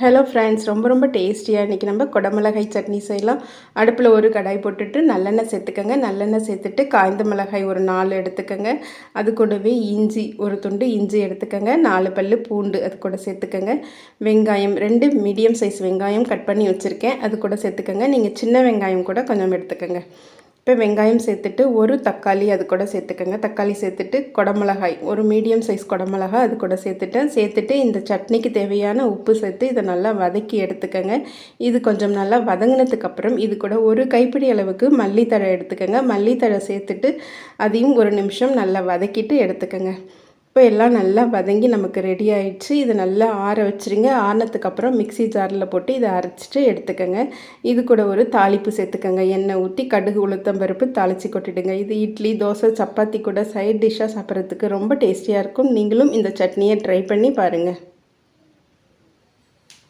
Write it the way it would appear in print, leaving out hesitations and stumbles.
Hello friends, ரொம்ப டேஸ்டியாக இன்றைக்கி நம்ம குடமிளகாய் சட்னி செய்யலாம். அடுப்பில் ஒரு கடாய் போட்டுட்டு நல்லெண்ணெய் சேர்த்துக்கங்க. நல்லெண்ணெய் சேர்த்துட்டு காய்ந்த மிளகாய் ஒரு 4 எடுத்துக்கங்க. அது கூடவே இஞ்சி ஒரு துண்டு இஞ்சி எடுத்துக்கங்க. 4 பல் பூண்டு அது கூட சேர்த்துக்கங்க. வெங்காயம் 2 மீடியம் சைஸ் வெங்காயம் கட் பண்ணி வச்சுருக்கேன், அது கூட சேர்த்துக்கங்க. நீங்கள் சின்ன வெங்காயம் கூட கொஞ்சம் எடுத்துக்கங்க. இப்போ வெங்காயம் சேர்த்துட்டு ஒரு தக்காளி அது கூட சேர்த்துக்கங்க. தக்காளி சேர்த்துட்டு குடமிளகாய் ஒரு மீடியம் சைஸ் குடமிளகாய் அது கூட சேர்த்துட்டு இந்த சட்னிக்கு தேவையான உப்பு சேர்த்து இதை நல்லா வதக்கி எடுத்துக்கங்க. இது கொஞ்சம் நல்லா வதங்கினதுக்கப்புறம் இது கூட ஒரு கைப்பிடி அளவுக்கு மல்லித்தழை எடுத்துக்கங்க. மல்லித்தழை சேர்த்துட்டு அதையும் ஒரு நிமிஷம் நல்லா வதக்கிட்டு எடுத்துக்கங்க. இப்போ எல்லாம் நல்லா வதங்கி நமக்கு ரெடி ஆகிடுச்சு. இதை நல்லா ஆற வச்சுருங்க. ஆறினதுக்கப்புறம் மிக்ஸி ஜாரில் போட்டு இதை அரைச்சிட்டு எடுத்துக்கங்க. இது கூட ஒரு தாளிப்பு சேர்த்துக்கங்க. எண்ணெய் ஊற்றி கடுகு உளுத்தம்பருப்பு தாளித்து கொட்டிடுங்க. இது இட்லி, தோசை, சப்பாத்தி கூட சைட் டிஷ்ஷாக சாப்பிட்றதுக்கு ரொம்ப டேஸ்டியாக இருக்கும். நீங்களும் இந்த சட்னியை ட்ரை பண்ணி பாருங்கள்.